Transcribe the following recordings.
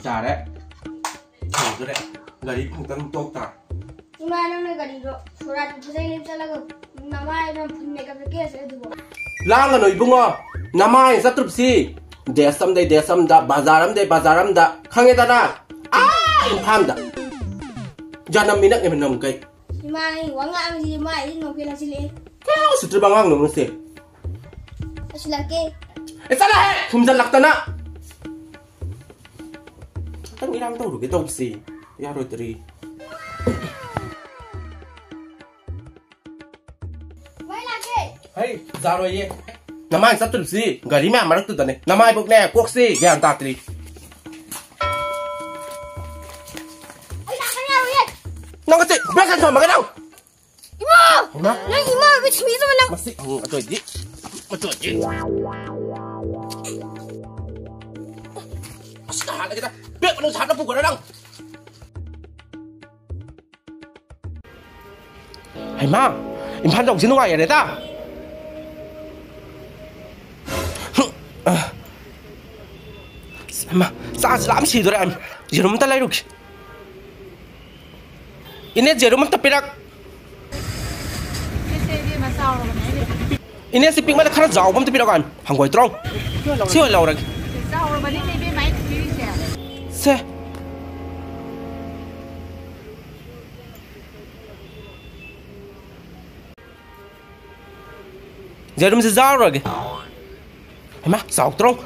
Già đấy. Thử rồi đấy. Lấy thằng tân tốt cả. Gimana gadido? Surat saya lim salago. Nama yang punya kapasitas saya tu. Lang ano ibungo. Nama yang satu si. Desam da bazaram da. Kangen da na. Infam da. Jangan minat yang menam kai. Gimana ni? Wangak mesti mai ini ngopi nasi le. Kau sudah bangang nung mesti. Asilake. Salah he. Kumjan lakta na. Tang irang tahu kita opsi. Ya rotri. Hey, zaro ye. Namai satu si, gari me amarak tu tane. Namai buk ne, kok si, gyan tatri. Ay, nakanya ye. Nang kasi, bekan sama maganaw. Imo. Ma? Nang imo, which means mo lang. Masih, atoy di. Astaga kita. Bek penuh sana pukul orang. Hey ma, impan dong sini ya deta. Ma, saat selam sih dulu em, jerum tak lalu. Ini jerum tak perak. Ini si ping mana karena jauh pun tak perak kan, hanggoi terong. Siapa lalu lagi? Se. Jerum si jauh lagi. Ma, jauh terong,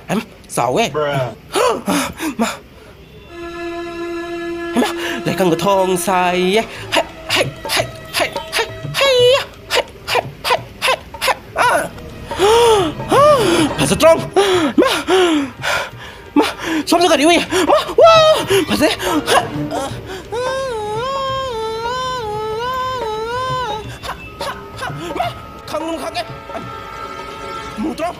sao ấy mà lại cần cái thong sai phải strong mà xong rồi cả điều gì mà wow phải thế không cái mù strong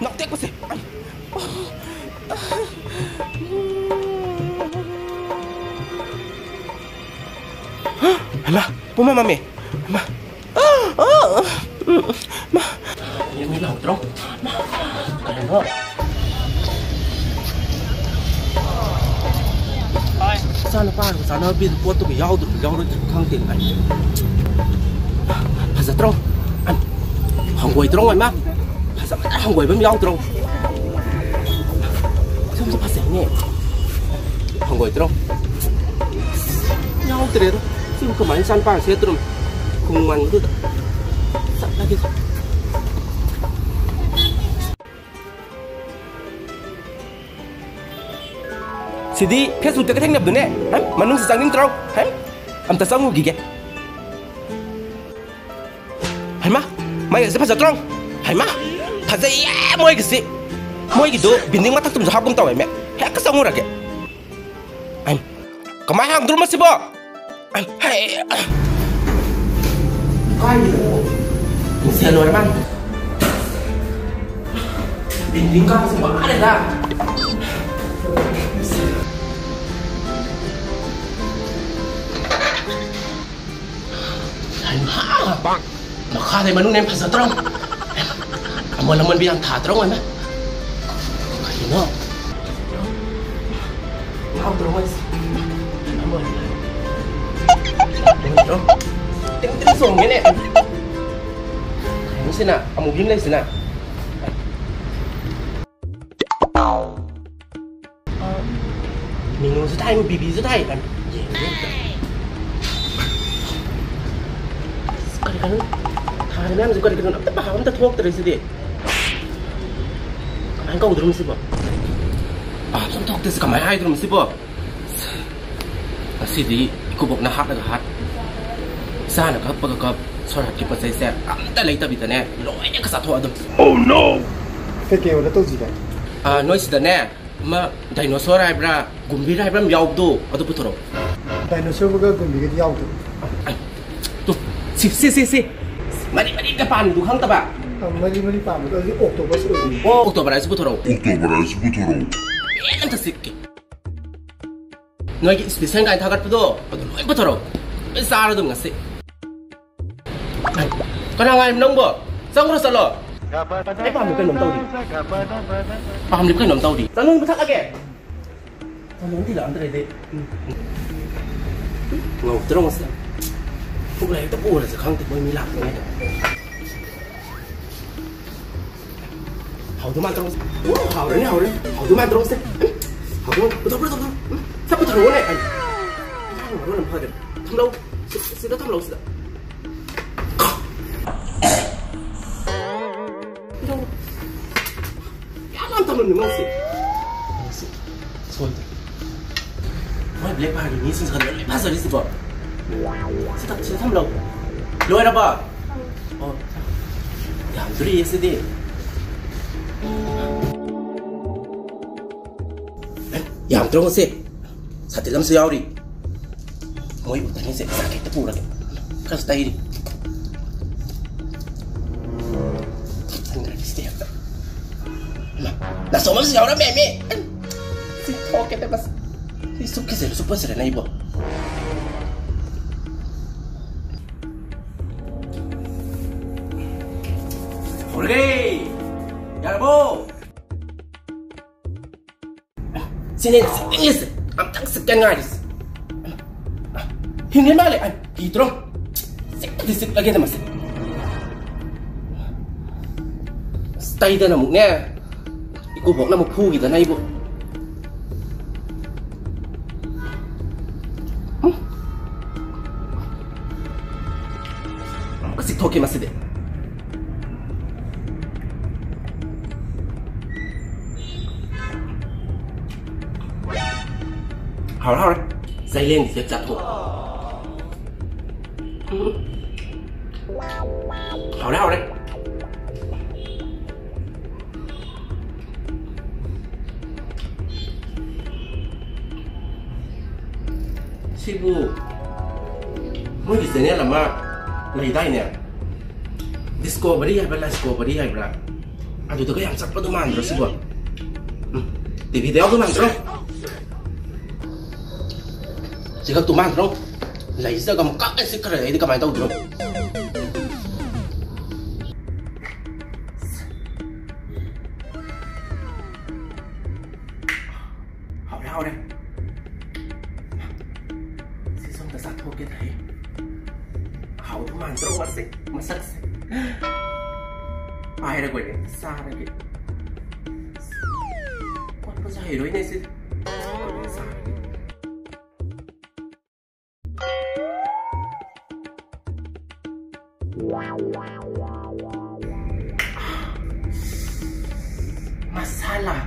nak tek pasti. Ma, puma mami. Ma. Ma. Yang ni lah terong. Ma. Ayo. Hai. Sana bil buat tu yau tu khang ting ai. Pasal terong. An. Hong Kong terong ai ma. Không quay với nhau trông xong sẽ phát sinh nè không quay trông nhau từ đấy xin cơ bản san pa sẽ trông cùng ăn cứ sắp lagi sidi phía sụt cái thanh nhập được nè mà nung sang ninh trâu am ta sang gì kìa hay má mày sẽ phát ra trông hay má thật ya mỗi cái gì mỗi cái đó bình thường mà thắc tụm học cũng tao em hết cái xong rồi kìa anh có máy hàng dulu masih bo anh hey coi xe rồi em bình thường con sẽ bỏ đây ra anh hả mà khai thấy mà lúc em phải sợ trông Aman bilang thả terong em kayak no mau terong mas aman terong ting song ini kamu sih nak kamu bilang lagi sih nak minggu setai bibi setai kan sekali kan thả thì em sẽ có được cái tất bảo tất thuốc từ đây gì anh câu 들으면 씹어 좀 턱대서 가만히 아이 들으면 씹어 시디 이거 먹나 핫나가 핫 사나 갑바가 소라 기뻐 세세 안다 레이터 비다네 로이냐 그 사토 아도 Oh no cái kiểu đó tôi gì vậy nói gì đó mà dinosaur ai bra gumbi ai bra miao do ở đâu butoro dinosaur cái gumbi cái miao do tu si mari depan du hang taba mari pam itu Oktober itu Oktober itu butoro kan tersikki 너에게 스페셜 가이 타갈도 너희부터로 싸라도 ngasih. Kadang ngai nong bo, sang ro salo. ไอ้ปามมันเป็นหนุ่มเตาดีปามมันเป็นหนุ่มเตาดีตอนนั้นมันทักอะไรตอนนั้นที่หลังอะไรเด็กเงาตรงสิพวกอะไรต้องพูดอะไรสักครั้งแต่ไม่มีหลักเลย好多慢东西，好人好人，好多慢东西，好多不走不走不走，他不走嘞，哎，我说人怕的，他们楼是的他们楼是的，靠，你懂吗？别让他们弄死，是错的，我也不怕你，你是很人，怕死你是不？是他们楼，楼了吧？哦，呀，这里也是的。Yang terus sih, satu dalam sehari, mau ibu tanya sih sakit tepu lagi, kan stay ini, sendiri setiap, nah semua sih orang meme, si toke tu pas, si suka sih super sih na ibu, oke, ya bu. Sini English, amtang sekian ngaris. Hingga balik, gitu dong. Sedikit lagi ada masih. Stay dah namuknya. Ibu bawa namuk pu gitu na ibu. Kasih toke masih deh.好了好了，再练你的掌舵。好了好了，师傅，我以前呢，嚟ได้เนี่ย discovery 係咪啦 discovery 係咪啦？啊，對對，佢飲食不都慢咗師傅。TV 都都慢咗。Jika tu mah dong, laisa kamu kak sih kerja ini kamu tahu dong. Hảo rồi, si xong ta sát thôi kia thấy, hảo tu mah dong masih, masak sih. Ai ada gue ni, sah lagi. Kau apa sah hero ini sih? Sah lagi. Masalah.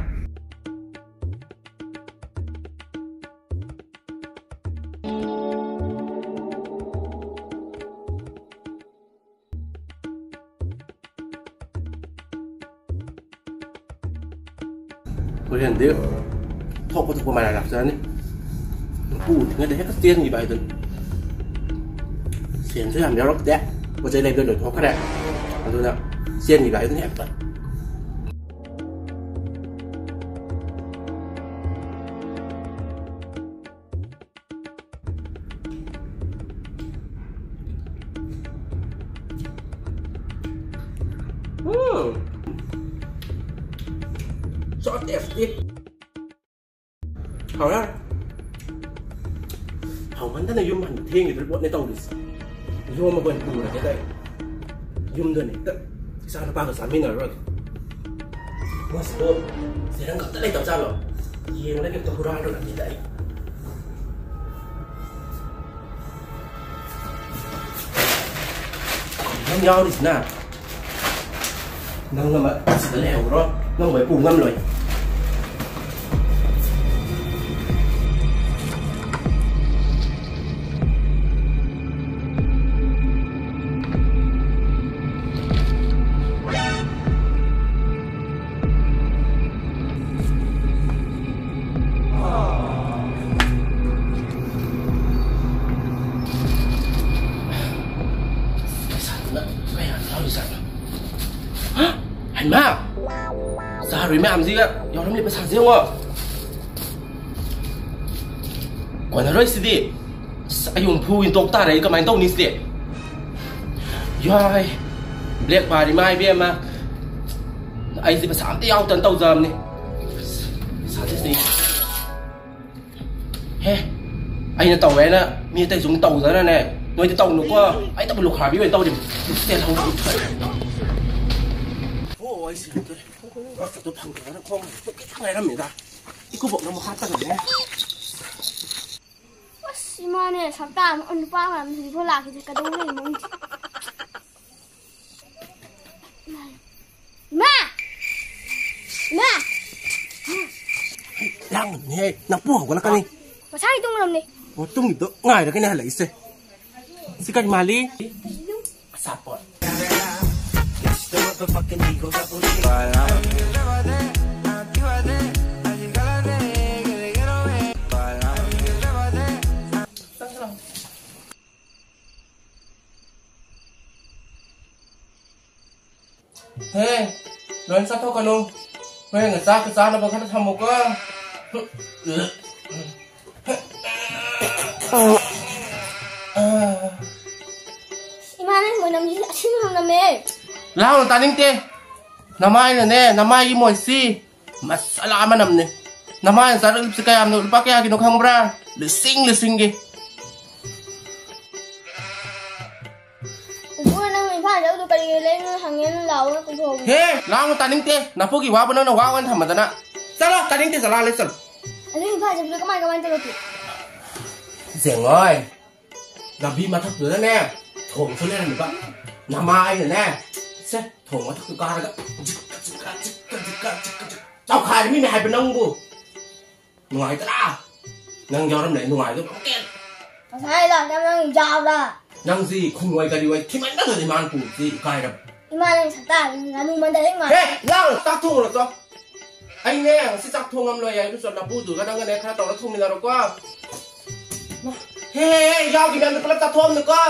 Kemudian dia thọc mana đặt ra này, nghe thấy các tiếng gì vậy thôi, xiên sẽ làm cho nó đẹp, có chơi lên tôi đổi thọc cái này, tôi nào, xiên gì vậy tôi nhẹ vậy. Sốt đẹp tiếp. Hảo ra. Hảo vẫn rất là dùng hẳn thiên người bọn này tàu đi. Dùng mà vẫn đủ là cái đây. Dùng đơn này tất. Sao nó 3 giờ sáng mình rồi. Mà sớm. Sẽ đang gặp tới đây tàu ra rồi. Thì nó đã việc tàu ra rồi là gì đấy. Ngâm nhau đi nào. Ngâm mà sẽ lèo rồi. Ngâm phải cùng ngâm rồi. Hành ma sao rồi mẹ làm gì ạ? Giờ nó bị sạt riêng à? Quả nó rơi xí đi. Sao dùng phu in tông ta đấy cái máy tông ní xí. Yoi, black party mai bia mà. ไอ้สิภาษาที่เอาตันเต่าจำนี่ภาษาที่สี่เฮ้ไอ้เนี่ยเต่าแหวนน่ะมีแต่dùngเต่าซะนั่นแน่น้อยจะเต่าหนูก็ไอ้ต้องไปลูกหาพี่เป็นเต่าดิเสียเราโอ้ยสิตัวตัวพังกันนะคงไงนะเหมียดาอีกูบอกน้ำมันขาดตั้งแต่ว่าสิมาเนี่ยสัปดาห์มันป้ามันถือพลังที่จะกระโดดเลยมึงมาล่างนี่นักปูหัวกันนี่มาใช่ตุ้งมันนี่โอ้ตุ้งตัวง่ายเลยกันเนี่ยอะไรสิสิกันมาลีสาปอดเฮ้ยเดินซักเท่ากันนู้เฮ้ยเงินซักแล้วบางครั้งทำมุกก็อีมาเนี่ยเหมือนน้ำยี่ชิ้นของน้ำเมย์แล้วตานิ่งเต้น้ำไม้เนี่ยน้ำไม้ยี่มวยซีมาสลามันน้ำเนี่ยน้ำไม้สารลิปสกายอันนู้นpakai lagi nukang bra lesing geดูไปเล่นทางนี้เราคุณผู้ชมเฮ้ลาวตานิ่งเต้น้ำพวกกี่ว่าบนนั้นว่ากันทำมันนะสลาตานิ่งเต้สลาเลยสลอันนี้พ่อจะดูก็มันจะรู้ติเสียงอ้อยดับบี้มาทักตัวแน่โถงเขาเล่นหรือเปล่าน้ำไม้เนี่ยแน่เซ็ตโถงมาทักตัวการแล้วก็เจ้าขายไม่มีใครเป็นน้องกูหน่วยตานั่งยอมไหนหน่วยก็ต้องเก่งใช่ละนั่งยาวละนั่งสิคุณหน่วยกันดีไว้ที่มันนั่งในมันปูสิใครครับอีมาเลยสัตว์งั้นมึงมันจะเล่นมาเฮ้ยเล่าตักทุ่งหรอจ๊ะไอ้เนี่ยสิตักทุ่งทำเลยไอ้ผู้ชมนับผู้ดูก็นั่งกันในคณะต่อรัฐทุ่งมีแล้วก็เฮ้ยยาวกี่เดือนก็รับตักทุ่งนึกก็